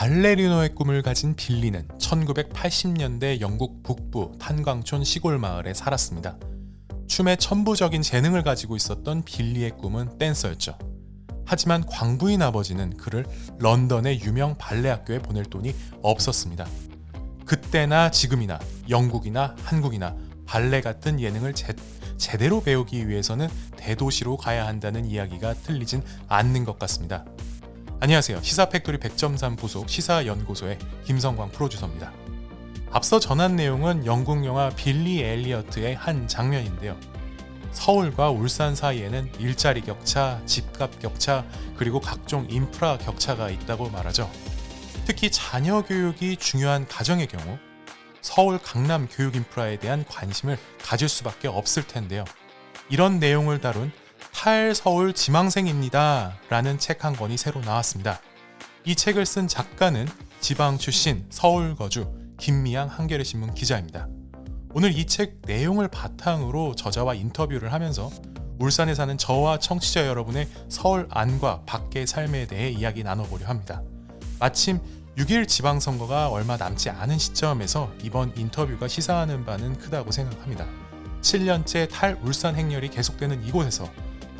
발레리노의 꿈을 가진 빌리는 1980년대 영국 북부 탄광촌 시골 마을에 살았습니다. 춤에 천부적인 재능을 가지고 있었던 빌리의 꿈은 댄서였죠. 하지만 광부인 아버지는 그를 런던의 유명 발레 학교에 보낼 돈이 없었습니다. 그때나 지금이나 영국이나 한국이나 발레 같은 예능을 제대로 배우기 위해서는 대도시로 가야 한다는 이야기가 틀리진 않는 것 같습니다. 안녕하세요. 시사팩토리 100.3 부속 시사연구소의 김성광 프로듀서입니다. 앞서 전한 내용은 영국 영화 빌리 엘리어트의 한 장면인데요. 서울과 울산 사이에는 일자리 격차, 집값 격차, 그리고 각종 인프라 격차가 있다고 말하죠. 특히 자녀 교육이 중요한 가정의 경우 서울, 강남 교육 인프라에 대한 관심을 가질 수밖에 없을 텐데요. 이런 내용을 다룬 탈서울 지망생입니다 라는 책 한 권이 새로 나왔습니다. 이 책을 쓴 작가는 지방 출신 서울 거주 김미향 한겨레신문 기자입니다. 오늘 이 책 내용을 바탕으로 저자와 인터뷰를 하면서 울산에 사는 저와 청취자 여러분의 서울 안과 밖의 삶에 대해 이야기 나눠보려 합니다. 마침 6.1 지방선거가 얼마 남지 않은 시점에서 이번 인터뷰가 시사하는 바는 크다고 생각합니다. 7년째 탈울산 행렬이 계속되는 이곳에서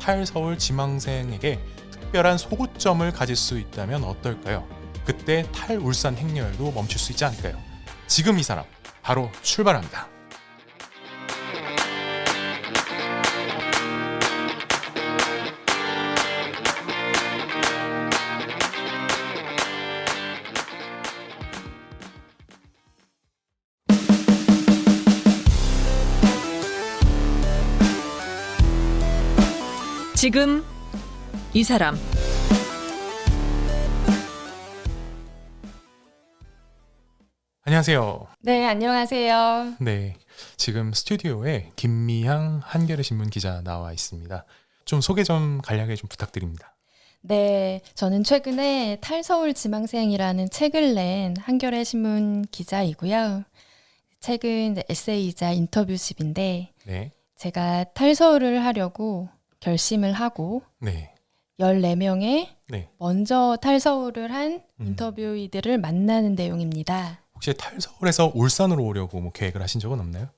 탈서울 지망생에게 특별한 소구점을 가질 수 있다면 어떨까요? 그때 탈울산 행렬도 멈출 수 있지 않을까요? 지금 이 사람 바로 출발합니다. 지금 이 사람. 안녕하세요. 네, 안녕하세요. 네, 지금 스튜디오에 김미향 한겨레신문 기자 나와 있습니다. 좀 소개 좀 간략하게 좀 부탁드립니다. 네, 저는 최근에 탈서울 지망생이라는 책을 낸 한겨레 신문 기자이고요. 책은 이제 에세이이자 인터뷰집인데 네, 제가 탈서울을 하려고 결심을 하고 네, 14명의 네. 먼저 탈서울을 한 인터뷰이들을 만나는 내용입니다. 혹시 탈서울에서 울산으로 오려고 뭐 계획을 하신 적은 없나요?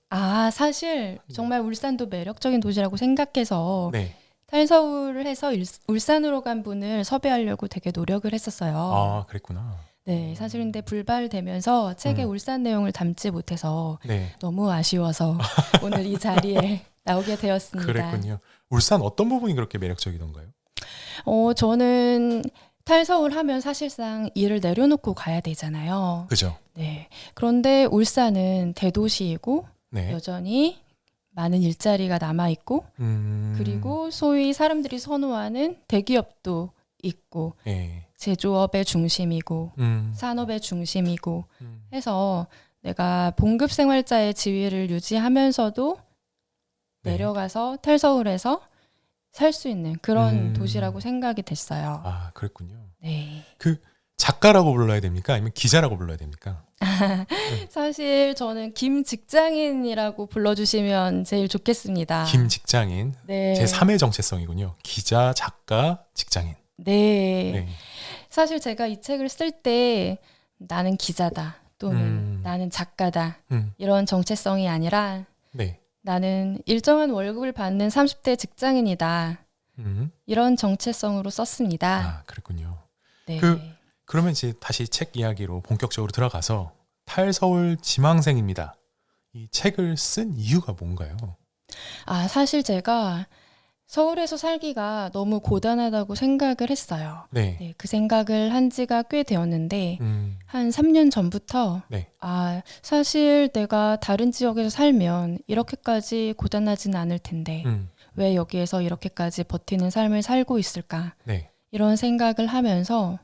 사실 정말 울산도 매력적인 도시라고 생각해서 네. 탈서울을 해서 울산으로 간 분을 섭외하려고 되게 노력을 했었어요. 아, 그랬구나. 네, 사실 근데 불발되면서 책에 울산 내용을 담지 못해서 네, 너무 아쉬워서 오늘 이 자리에 나오게 되었습니다. 그랬군요. 울산 어떤 부분이 그렇게 매력적이던가요? 저는 탈서울 하면 사실상 일을 내려놓고 가야 되잖아요. 그죠? 네. 그런데 울산은 대도시이고 네. 여전히 많은 일자리가 남아있고 그리고 소위 사람들이 선호하는 대기업도 있고 예. 제조업의 중심이고 산업의 중심이고 음. 해서 내가 봉급 생활자의 지위를 유지하면서도 네. 내려가서 탈서울에서 살 수 있는 그런 도시라고 생각이 됐어요. 아, 그랬군요. 네. 그 작가라고 불러야 됩니까? 아니면 기자라고 불러야 됩니까? 사실 저는 김 직장인이라고 불러주시면 제일 좋겠습니다. 김 직장인. 네. 제 3의 정체성이군요. 기자, 작가, 직장인. 네. 네. 사실 제가 이 책을 쓸 때 나는 기자다 또는 나는 작가다 이런 정체성이 아니라 네. 나는 일정한 월급을 받는 30대 직장인이다. 이런 정체성으로 썼습니다. 아, 그랬군요. 네. 그러면 이제 다시 책 이야기로 본격적으로 들어가서 탈서울 지망생입니다. 이 책을 쓴 이유가 뭔가요? 사실 제가 서울에서 살기가 너무 고단하다고 생각을 했어요. 네. 네, 그 생각을 한 지가 꽤 되었는데 한 3년 전부터 네. 사실 내가 다른 지역에서 살면 이렇게까지 고단하진 않을 텐데 왜 여기에서 이렇게까지 버티는 삶을 살고 있을까? 네. 이런 생각을 하면서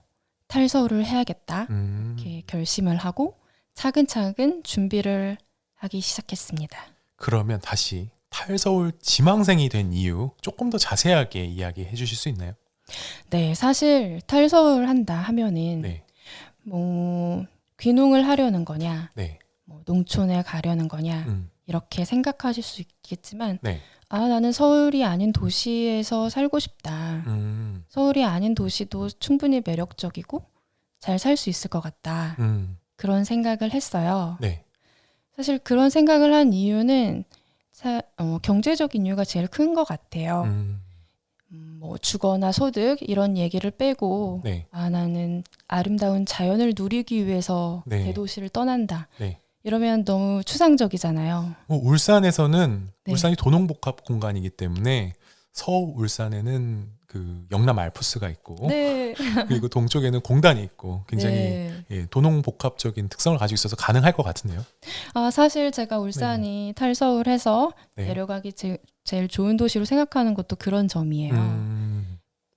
탈서울을 해야겠다 이렇게 결심을 하고 차근차근 준비를 하기 시작했습니다. 그러면 다시 탈서울 지망생이 된 이유 조금 더 자세하게 이야기해 주실 수 있나요? 네, 사실 탈서울 한다 하면은 네. 뭐 귀농을 하려는 거냐, 네. 뭐 농촌에 가려는 거냐 이렇게 생각하실 수 있겠지만 네. 나는 서울이 아닌 도시에서 살고 싶다. 서울이 아닌 도시도 충분히 매력적이고 잘 살 수 있을 것 같다. 그런 생각을 했어요. 네. 사실 그런 생각을 한 이유는 경제적인 이유가 제일 큰 것 같아요. 뭐 주거나 소득 이런 얘기를 빼고 네. 나는 아름다운 자연을 누리기 위해서 네. 대도시를 떠난다. 네. 이러면 너무 추상적이잖아요. 울산에서는 네. 울산이 도농복합 공간이기 때문에 울산에는 그 영남 알프스가 있고 네. 그리고 동쪽에는 공단이 있고 굉장히 네. 예, 도농복합적인 특성을 가지고 있어서 가능할 것 같은데요. 사실 제가 울산이 탈서울해서 네. 내려가기 제일 좋은 도시로 생각하는 것도 그런 점이에요.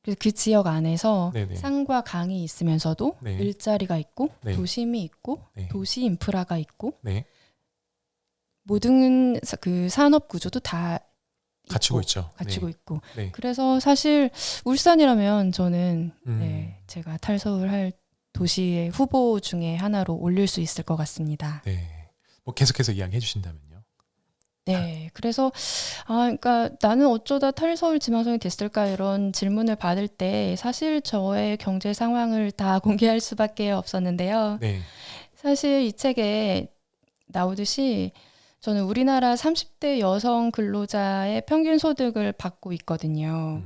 그래서 그 지역 안에서 네네. 산과 강이 있으면서도 네. 일자리가 있고 네. 도심이 있고 네. 도시 인프라가 있고 네. 모든 그 산업 구조도 다 갖추고 있죠. 갖추고 네. 있고. 네. 그래서 사실 울산이라면 저는 네. 제가 탈서울할 도시의 후보 중에 하나로 올릴 수 있을 것 같습니다. 네. 뭐 계속해서 이야기해 주신다면요. 네. 그래서 그러니까 나는 어쩌다 탈서울 지망생이 됐을까 이런 질문을 받을 때 사실 저의 경제 상황을 다 공개할 수밖에 없었는데요. 네. 사실 이 책에 나오듯이 저는 우리나라 30대 여성 근로자의 평균 소득을 받고 있거든요.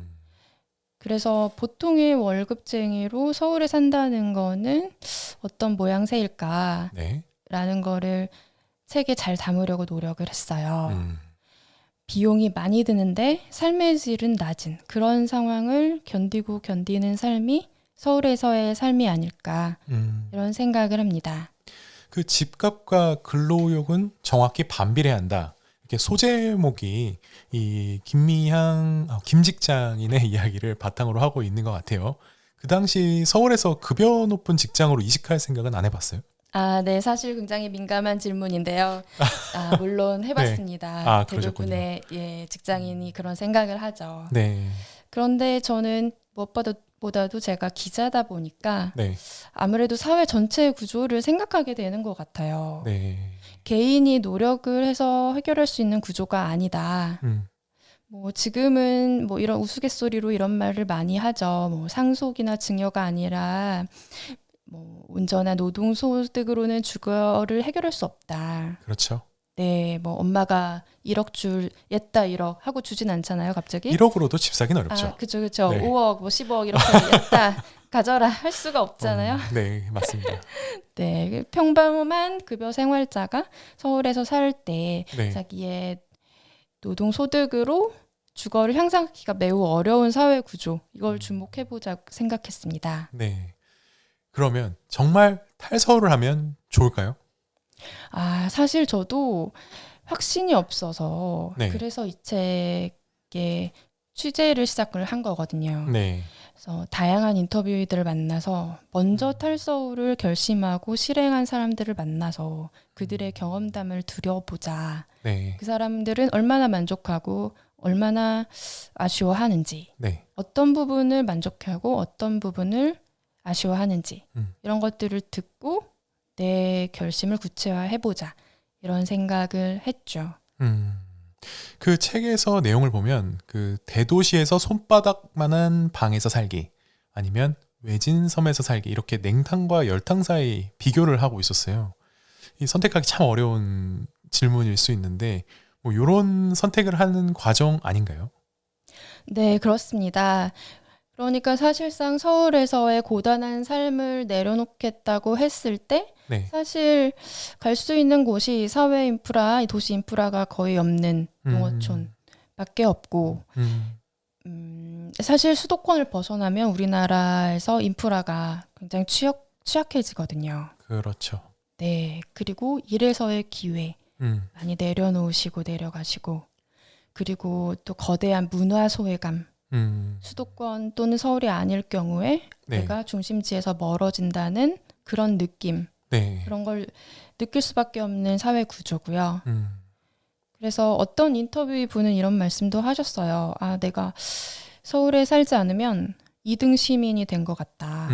그래서 보통의 월급쟁이로 서울에 산다는 거는 어떤 모양새일까라는 네. 거를 책에 잘 담으려고 노력을 했어요. 비용이 많이 드는데 삶의 질은 낮은 그런 상황을 견디는 삶이 서울에서의 삶이 아닐까 이런 생각을 합니다. 그 집값과 근로욕은 정확히 반비례해야 한다. 이렇게 소제목이 이 김직장인의 이야기를 바탕으로 하고 있는 것 같아요. 그 당시 서울에서 급여 높은 직장으로 이직할 생각은 안 해봤어요? 네, 사실 굉장히 민감한 질문인데요. 물론 해봤습니다. 네. 그러셨군요. 대부분의 직장인이 그런 생각을 하죠. 네. 그런데 저는 무엇보다도 제가 기자다 보니까 네. 아무래도 사회 전체의 구조를 생각하게 되는 것 같아요. 네. 개인이 노력을 해서 해결할 수 있는 구조가 아니다. 뭐 지금은 뭐 이런 우스갯소리로 이런 말을 많이 하죠. 뭐 상속이나 증여가 아니라 뭐 운전한 노동소득으로는 주거를 해결할 수 없다. 그렇죠. 네, 뭐 엄마가 1억 였다 1억 하고 주진 않잖아요, 갑자기. 1억으로도 집 사긴 어렵죠. 그렇죠. 네. 5억, 뭐 10억 이렇게 였다 가져라 할 수가 없잖아요. 네, 맞습니다. 네, 평범한 급여 생활자가 서울에서 살 때 네. 자기의 노동 소득으로 주거를 향상하기가 매우 어려운 사회 구조 이걸 주목해보자 생각했습니다. 네. 그러면 정말 탈서울을 하면 좋을까요? 사실 저도 확신이 없어서 네. 그래서 이 책에 취재를 시작을 한 거거든요. 네. 그래서 다양한 인터뷰이들을 만나서 먼저 탈서울을 결심하고 실행한 사람들을 만나서 그들의 경험담을 들여보자. 네. 그 사람들은 얼마나 만족하고 얼마나 아쉬워하는지, 네. 어떤 부분을 만족하고 어떤 부분을 아쉬워하는지 이런 것들을 듣고 내 결심을 구체화해보자 이런 생각을 했죠. 그 책에서 내용을 보면 그 대도시에서 손바닥만한 방에서 살기 아니면 외진 섬에서 살기 이렇게 냉탕과 열탕 사이 비교를 하고 있었어요. 이 선택하기 참 어려운 질문일 수 있는데 뭐 이런 선택을 하는 과정 아닌가요? 네, 그렇습니다. 그러니까 사실상 서울에서의 고단한 삶을 내려놓겠다고 했을 때 네. 사실 갈 수 있는 곳이 사회 인프라, 도시 인프라가 거의 없는 농어촌밖에 없고 사실 수도권을 벗어나면 우리나라에서 인프라가 굉장히 취약해지거든요. 그렇죠. 네, 그리고 일에서의 기회 많이 내려놓으시고 내려가시고 그리고 또 거대한 문화 소외감 수도권 또는 서울이 아닐 경우에 네. 내가 중심지에서 멀어진다는 그런 느낌 네. 그런 걸 느낄 수밖에 없는 사회 구조고요. 그래서 어떤 인터뷰 분은 이런 말씀도 하셨어요. 내가 서울에 살지 않으면 2등 시민이 된 것 같다.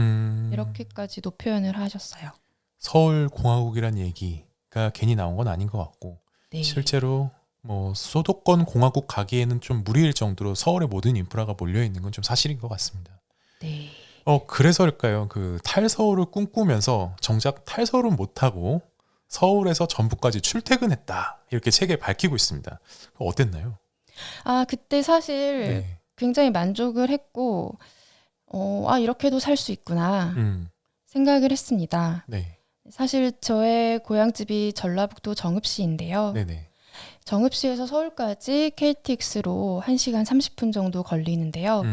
이렇게까지도 표현을 하셨어요. 서울공화국이란 얘기가 괜히 나온 건 아닌 것 같고 네. 실제로 뭐 수도권 공화국 가기에는 좀 무리일 정도로 서울의 모든 인프라가 몰려 있는 건 좀 사실인 것 같습니다. 네. 그래서일까요? 그 탈서울을 꿈꾸면서 정작 탈서울은 못하고 서울에서 전북까지 출퇴근했다. 이렇게 책에 밝히고 있습니다. 어땠나요? 그때 사실 네. 굉장히 만족을 했고, 이렇게도 살 수 있구나 생각을 했습니다. 네. 사실 저의 고향집이 전라북도 정읍시인데요. 네네. 정읍시에서 서울까지 KTX로 1시간 30분 정도 걸리는데요.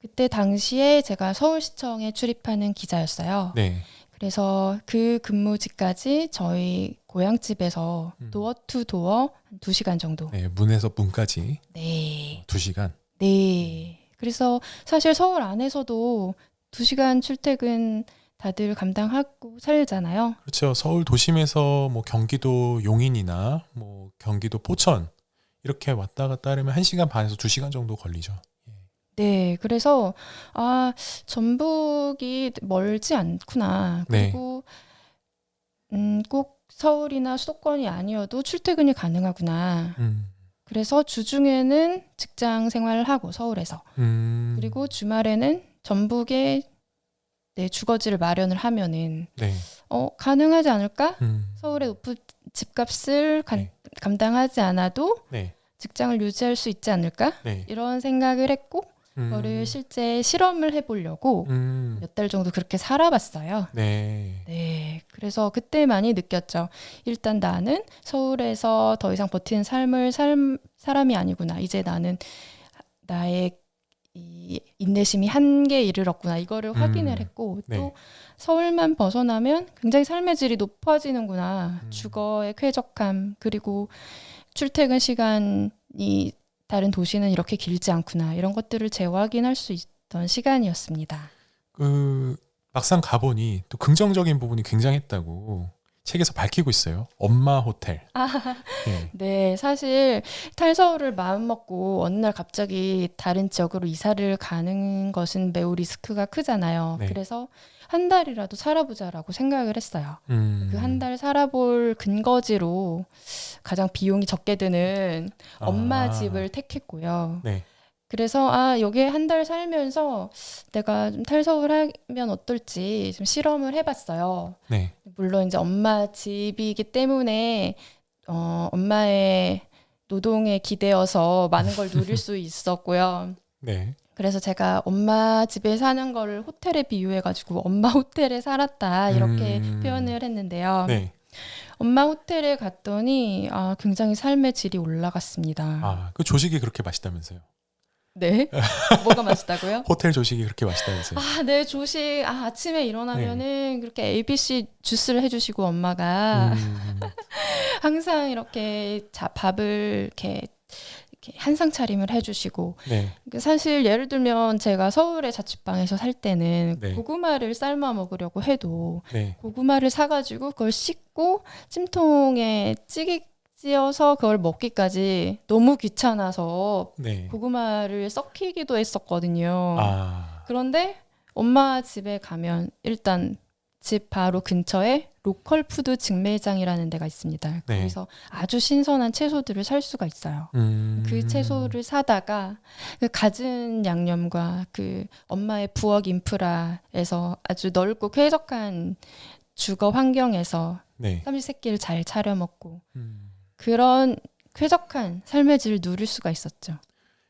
그때 당시에 제가 서울시청에 출입하는 기자였어요. 네. 그래서 그 근무지까지 저희 고향집에서 도어 투 도어 한 2시간 정도. 네, 문에서 문까지 네. 2시간. 네. 그래서 사실 서울 안에서도 2시간 출퇴근 다들 감당하고 살잖아요. 그렇죠. 서울 도심에서 뭐 경기도 용인이나 뭐 경기도 포천 이렇게 왔다 갔다 하려면 1시간 반에서 2시간 정도 걸리죠. 네. 그래서 전북이 멀지 않구나. 네. 그리고 꼭 서울이나 수도권이 아니어도 출퇴근이 가능하구나. 그래서 주중에는 직장 생활을 하고 서울에서 그리고 주말에는 전북에 내 주거지를 마련을 하면은 네. 가능하지 않을까? 서울의 높은 집값을 네. 감당하지 않아도 네. 직장을 유지할 수 있지 않을까? 네. 이런 생각을 했고 그거를 실제 실험을 해보려고 몇 달 정도 그렇게 살아봤어요. 네. 네, 그래서 그때 많이 느꼈죠. 일단 나는 서울에서 더 이상 버티는 삶을 사람이 아니구나. 이제 나는 나의 이 인내심이 한계에 이르렀구나. 이거를 확인을 했고 네. 또 서울만 벗어나면 굉장히 삶의 질이 높아지는구나. 주거의 쾌적함 그리고 출퇴근 시간이 다른 도시는 이렇게 길지 않구나. 이런 것들을 재확인할 수 있던 시간이었습니다. 막상 가보니 또 긍정적인 부분이 굉장했다고 책에서 밝히고 있어요. 엄마 호텔. 네. 네, 사실 탈서울을 마음먹고 어느 날 갑자기 다른 지역으로 이사를 가는 것은 매우 리스크가 크잖아요. 네. 그래서 한 달이라도 살아보자라고 생각을 했어요. 그 한 달 살아볼 근거지로 가장 비용이 적게 드는 엄마 집을 택했고요. 네. 그래서 여기에 한 달 살면서 내가 좀 탈서울 하면 어떨지 좀 실험을 해봤어요. 네. 물론 이제 엄마 집이기 때문에 엄마의 노동에 기대어서 많은 걸 누릴 수 있었고요. 네. 그래서 제가 엄마 집에 사는 거를 호텔에 비유해가지고 엄마 호텔에 살았다 이렇게 표현을 했는데요. 네. 엄마 호텔에 갔더니 굉장히 삶의 질이 올라갔습니다. 그 조식이 그렇게 맛있다면서요? 네? 뭐가 맛있다고요? 호텔 조식이 그렇게 맛있다면서요? 네, 조식. 아침에 일어나면은 그렇게 ABC 주스를 해주시고 엄마가 항상 이렇게 밥을 이렇게 한 상 차림을 해주시고. 네. 사실 예를 들면 제가 서울의 자취방에서 살 때는 네. 고구마를 삶아 먹으려고 해도 네. 고구마를 사가지고 그걸 씻고 찜통에 찌개 찌어서 그걸 먹기까지 너무 귀찮아서 네. 고구마를 썩히기도 했었거든요. 그런데 엄마 집에 가면 일단 집 바로 근처에 로컬 푸드 직매장이라는 데가 있습니다. 네. 거기서 아주 신선한 채소들을 살 수가 있어요. 그 채소를 사다가 그 갖은 양념과 그 엄마의 부엌 인프라에서 아주 넓고 쾌적한 주거 환경에서 네. 삼시세끼를 잘 차려 먹고 그런 쾌적한 삶의 질을 누릴 수가 있었죠.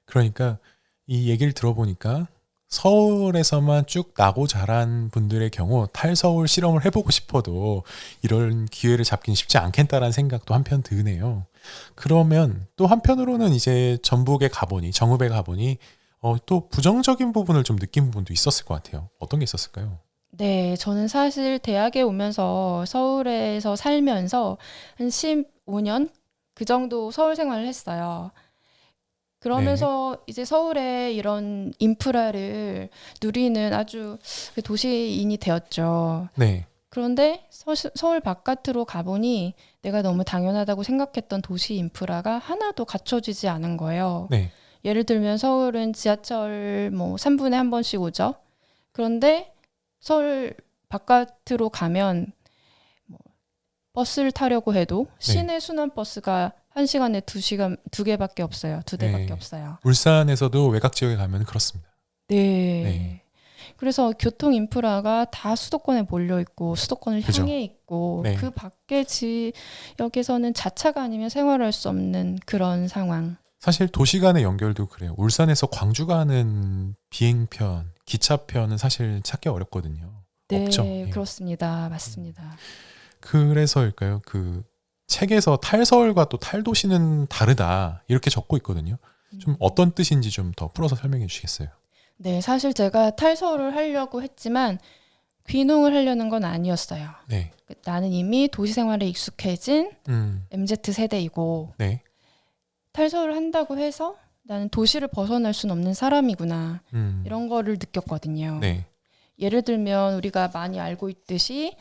그러니까 이 얘기를 들어보니까 서울에서만 쭉 나고 자란 분들의 경우 탈서울 실험을 해보고 싶어도 이런 기회를 잡긴 쉽지 않겠다라는 생각도 한편 드네요. 그러면 또 한편으로는 이제 전북에 가보니 정읍에 가보니 또 부정적인 부분을 좀 느낀 부분도 있었을 것 같아요. 어떤 게 있었을까요? 네, 저는 사실 대학에 오면서 서울에서 살면서 한 15년 그 정도 서울 생활을 했어요. 그러면서 이제 서울의 이런 인프라를 누리는 아주 도시인이 되었죠. 네. 그런데 서울 바깥으로 가보니 내가 너무 당연하다고 생각했던 도시 인프라가 하나도 갖춰지지 않은 거예요. 네. 예를 들면 서울은 지하철 3분에 한 번씩 오죠. 그런데 서울 바깥으로 가면 버스를 타려고 해도 시내 순환버스가 1시간에 2개밖에 없어요. 2대밖에 없어요. 울산에서도 외곽 지역에 가면 그렇습니다. 네. 그래서 교통 인프라가 다 수도권에 몰려 있고 수도권을 그죠. 향해 있고 네. 그 밖의 지역에서는 자차가 아니면 생활할 수 없는 그런 상황. 사실 도시 간의 연결도 그래요. 울산에서 광주 가는 비행편, 기차편은 사실 찾기 어렵거든요. 네, 없죠. 예. 그렇습니다. 맞습니다. 그래서일까요? 그 책에서 탈서울과 또 탈도시는 다르다 이렇게 적고 있거든요. 좀 어떤 뜻인지 좀 더 풀어서 설명해 주시겠어요? 네, 사실 제가 탈서를 하려고 했지만 귀농을 하려는 건 아니었어요. 네. 나는 이미 도시 생활에 익숙해진 MZ 세대이고 네. 탈서를 한다고 해서 나는 도시를 벗어날 수는 없는 사람이구나. 음. 이런 거를 느꼈거든요. 네. 예를 들면 우리가 많이 알고 있듯이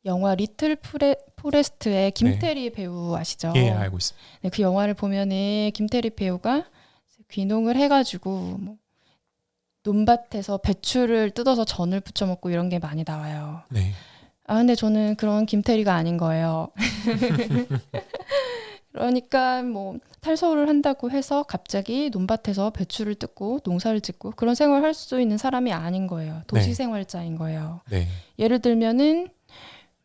영화 리틀 포레스트의 김태리 배우 아시죠? 예, 알고 있습니다. 네, 그 영화를 보면은 김태리 배우가 귀농을 해가지고 뭐 논밭에서 배추를 뜯어서 전을 부쳐 먹고 이런 게 많이 나와요. 네. 아, 근데 저는 그런 김태리가 아닌 거예요. 그러니까 뭐 탈서울을 한다고 해서 갑자기 논밭에서 배추를 뜯고 농사를 짓고 그런 생활을 할 수 있는 사람이 아닌 거예요. 도시 네. 생활자인 거예요. 네. 예를 들면은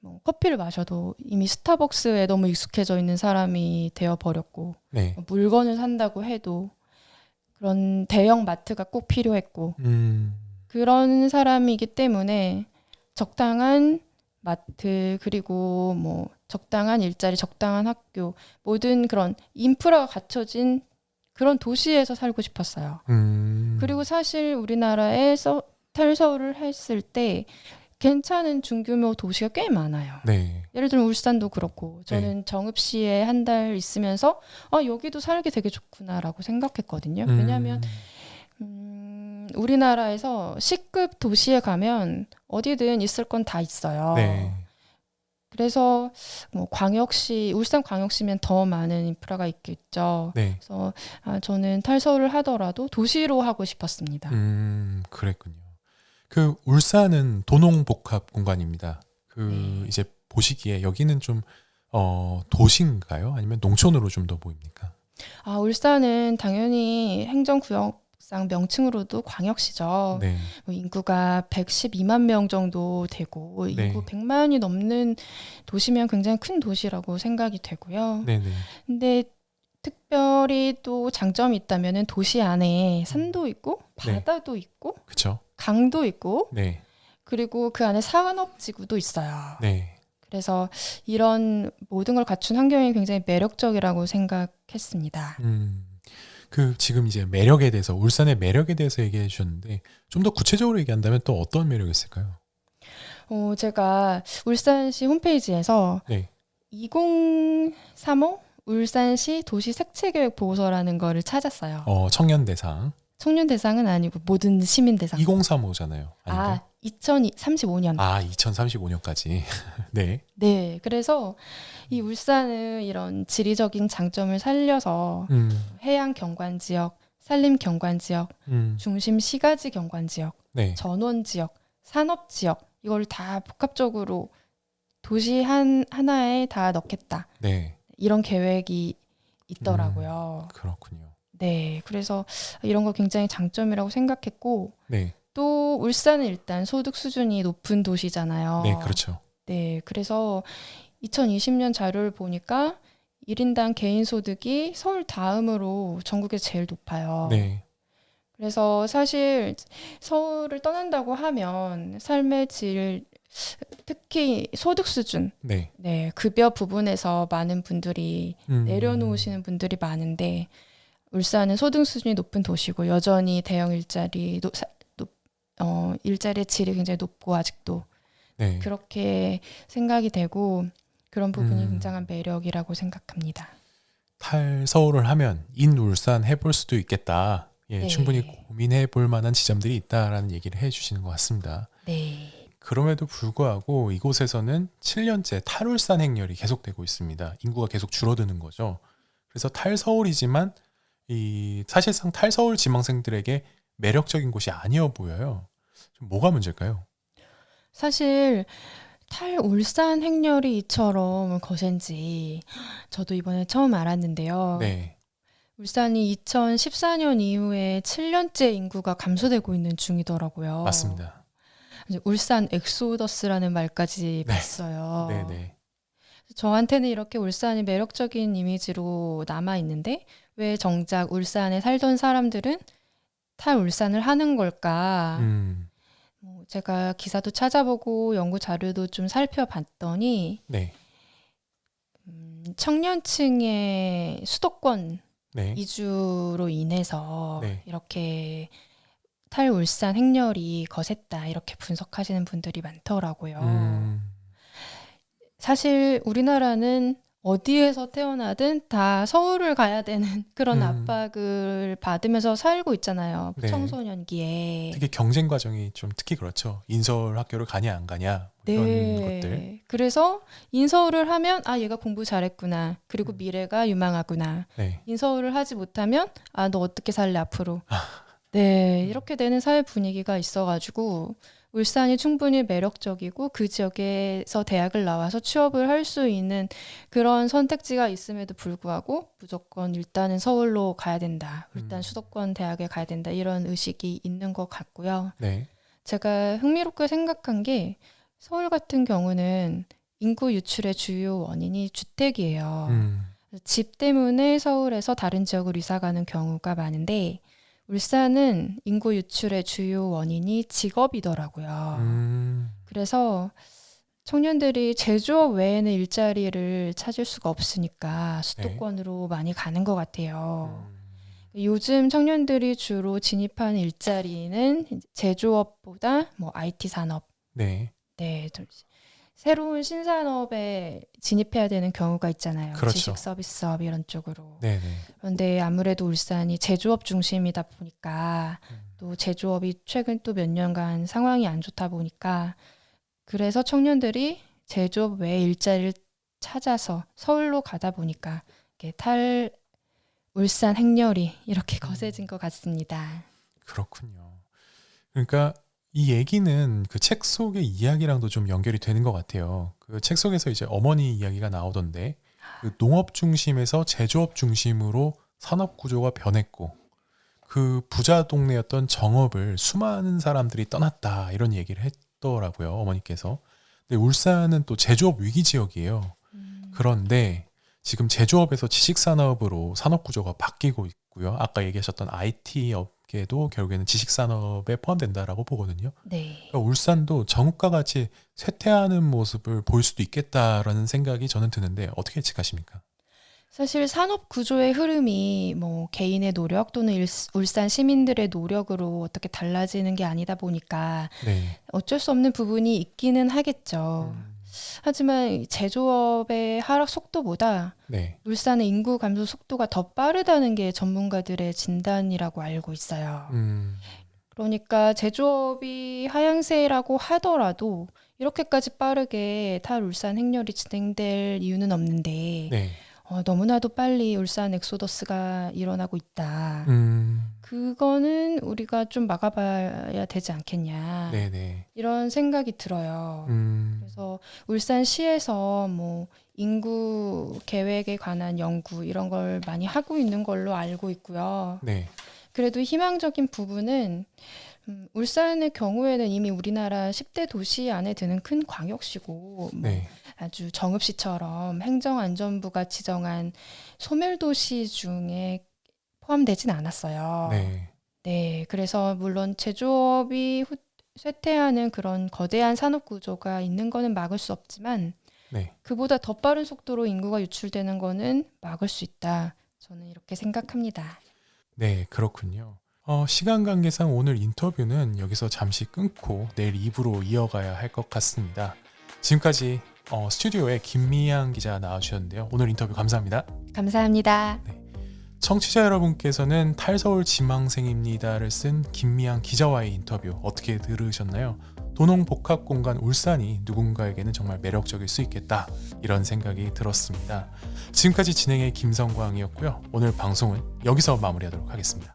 뭐 커피를 마셔도 이미 스타벅스에 너무 익숙해져 있는 사람이 되어 버렸고 네. 물건을 산다고 해도 그런 대형 마트가 꼭 필요했고 그런 사람이기 때문에 적당한 마트 그리고 뭐 적당한 일자리, 적당한 학교 모든 그런 인프라가 갖춰진 그런 도시에서 살고 싶었어요. 그리고 사실 우리나라에서 탈서울을 했을 때 괜찮은 중규모 도시가 꽤 많아요. 네. 예를 들면 울산도 그렇고 저는 정읍시에 한 달 있으면서 여기도 살기 되게 좋구나라고 생각했거든요. 왜냐하면 우리나라에서 C급 도시에 가면 어디든 있을 건 다 있어요. 네. 그래서 뭐 광역시, 울산 광역시면 더 많은 인프라가 있겠죠. 네. 그래서 저는 탈서울을 하더라도 도시로 하고 싶었습니다. 그랬군요. 그 울산은 도농복합 공간입니다. 네. 이제 보시기에 여기는 좀 도시인가요? 아니면 농촌으로 좀 더 보입니까? 울산은 당연히 행정구역상 명칭으로도 광역시죠. 네. 뭐 인구가 112만 명 정도 되고 네. 인구 100만이 넘는 도시면 굉장히 큰 도시라고 생각이 되고요. 네, 네. 근데 특별히 또 장점이 있다면은 도시 안에 산도 있고 바다도 있고 그렇죠. 강도 있고 네. 그리고 그 안에 산업지구도 있어요. 네. 그래서 이런 모든 걸 갖춘 환경이 굉장히 매력적이라고 생각했습니다. 그 지금 이제 매력에 대해서 울산의 매력에 대해서 얘기해 주셨는데 좀 더 구체적으로 얘기한다면 또 어떤 매력이 있을까요? 제가 울산시 홈페이지에서 네. 2035 울산시 도시 색채계획 보고서라는 거를 찾았어요. 청년 대상. 청년 대상은 아니고 모든 시민 대상. 2035잖아요. 아닌가요? 2035년. 2035년까지. 네. 네, 그래서 이 울산은 이런 지리적인 장점을 살려서 해양 경관 지역, 산림 경관 지역, 중심 시가지 경관 지역, 네. 전원 지역, 산업 지역 이걸 다 복합적으로 도시 하나에 다 넣겠다. 네. 이런 계획이 있더라고요. 그렇군요. 네, 그래서 이런 거 굉장히 장점이라고 생각했고 네. 또 울산은 일단 소득 수준이 높은 도시잖아요. 네, 그렇죠. 네, 그래서 2020년 자료를 보니까 1인당 개인 소득이 서울 다음으로 전국에 제일 높아요. 네. 그래서 사실 서울을 떠난다고 하면 삶의 질, 특히 소득 수준, 네. 네, 급여 부분에서 많은 분들이 내려놓으시는 분들이 많은데 울산은 소득 수준이 높은 도시고 여전히 대형 일자리 일자리의 질이 굉장히 높고 아직도 네. 그렇게 생각이 되고 그런 부분이 굉장한 매력이라고 생각합니다. 탈서울을 하면 인울산 해볼 수도 있겠다. 예, 네. 충분히 고민해 볼 만한 지점들이 있다라는 얘기를 해주시는 것 같습니다. 네. 그럼에도 불구하고 이곳에서는 7년째 탈울산 행렬이 계속되고 있습니다. 인구가 계속 줄어드는 거죠. 그래서 탈서울이지만 사실상 탈서울 지망생들에게 매력적인 곳이 아니어 보여요. 좀 뭐가 문제일까요? 사실 탈울산 행렬이 이처럼 거센지 저도 이번에 처음 알았는데요. 네. 울산이 2014년 이후에 7년째 인구가 감소되고 있는 중이더라고요. 맞습니다. 이제 울산 엑소더스라는 말까지 네. 봤어요. 네네. 저한테는 이렇게 울산이 매력적인 이미지로 남아있는데 왜 정작 울산에 살던 사람들은 탈울산을 하는 걸까? 제가 기사도 찾아보고 연구 자료도 좀 살펴봤더니 네. 청년층의 수도권 네. 이주로 인해서 네. 이렇게 탈울산 행렬이 거셌다 이렇게 분석하시는 분들이 많더라고요. 사실 우리나라는 어디에서 태어나든 다 서울을 가야 되는 그런 압박을 받으면서 살고 있잖아요. 네. 청소년기에. 특히 경쟁 과정이 좀 특히 그렇죠. 인서울 학교를 가냐 안 가냐 뭐 이런 것들. 그래서 인서울을 하면 아 얘가 공부 잘했구나. 그리고 미래가 유망하구나. 네. 인서울을 하지 못하면 아 너 어떻게 살래 앞으로. 네, 이렇게 되는 사회 분위기가 있어가지고 울산이 충분히 매력적이고 그 지역에서 대학을 나와서 취업을 할 수 있는 그런 선택지가 있음에도 불구하고 무조건 일단은 서울로 가야 된다. 일단 수도권 대학에 가야 된다. 이런 의식이 있는 것 같고요. 네. 제가 흥미롭게 생각한 게 서울 같은 경우는 인구 유출의 주요 원인이 주택이에요. 집 때문에 서울에서 다른 지역으로 이사 가는 경우가 많은데 울산은 인구 유출의 주요 원인이 직업이더라고요. 그래서 청년들이 제조업 외에는 일자리를 찾을 수가 없으니까 수도권으로 많이 가는 것 같아요. 요즘 청년들이 주로 진입하는 일자리는 제조업보다 뭐 IT 산업, 네. 새로운 신산업에 진입해야 되는 경우가 있잖아요. 그렇죠. 지식 서비스업 이런 쪽으로. 네네. 그런데 아무래도 울산이 제조업 중심이다 보니까 또 제조업이 최근 또 몇 년간 상황이 안 좋다 보니까 그래서 청년들이 제조업 외에 일자리를 찾아서 서울로 가다 보니까 이렇게 울산 행렬이 이렇게 거세진 것 같습니다. 그렇군요. 그러니까 이 얘기는 그 책 속의 이야기랑도 좀 연결이 되는 것 같아요. 그 책 속에서 이제 어머니 이야기가 나오던데 그 농업 중심에서 제조업 중심으로 산업 구조가 변했고 그 부자 동네였던 정읍을 수많은 사람들이 떠났다 이런 얘기를 했더라고요. 어머니께서. 근데 울산은 또 제조업 위기 지역이에요. 그런데 지금 제조업에서 지식산업으로 산업 구조가 바뀌고 있고요. 아까 얘기하셨던 IT 업계도 결국에는 지식산업에 포함된다라고 보거든요. 네. 그러니까 울산도 정읍과 같이 쇠퇴하는 모습을 볼 수도 있겠다라는 생각이 저는 드는데 어떻게 예측하십니까? 사실 산업 구조의 흐름이 뭐 개인의 노력 또는 울산 시민들의 노력으로 어떻게 달라지는 게 아니다 보니까 네. 어쩔 수 없는 부분이 있기는 하겠죠. 하지만 제조업의 하락 속도보다 네. 울산의 인구 감소 속도가 더 빠르다는 게 전문가들의 진단이라고 알고 있어요. 그러니까 제조업이 하향세라고 하더라도 이렇게까지 빠르게 탈울산 행렬이 진행될 이유는 없는데 네. 너무나도 빨리 울산 엑소더스가 일어나고 있다. 그거는 우리가 좀 막아봐야 되지 않겠냐. 네네. 이런 생각이 들어요. 그래서 울산시에서 뭐 인구 계획에 관한 연구 이런 걸 많이 하고 있는 걸로 알고 있고요. 네. 그래도 희망적인 부분은 울산의 경우에는 이미 우리나라 10대 도시 안에 드는 큰 광역시고 네. 아주 정읍시처럼 행정안전부가 지정한 소멸도시 중에 포함되진 않았어요. 네. 네, 그래서 물론 제조업이 쇠퇴하는 그런 거대한 산업 구조가 있는 거는 막을 수 없지만 네. 그보다 더 빠른 속도로 인구가 유출되는 거는 막을 수 있다. 저는 이렇게 생각합니다. 네, 그렇군요. 시간 관계상 오늘 인터뷰는 여기서 잠시 끊고 내일 2부로 이어가야 할 것 같습니다. 지금까지 스튜디오에 김미향 기자 나와주셨는데요. 오늘 인터뷰 감사합니다. 감사합니다. 네. 청취자 여러분께서는 탈서울 지망생입니다를 쓴 김미향 기자와의 인터뷰 어떻게 들으셨나요? 도농복합공간 울산이 누군가에게는 정말 매력적일 수 있겠다 이런 생각이 들었습니다. 지금까지 진행의 김성광이었고요. 오늘 방송은 여기서 마무리하도록 하겠습니다.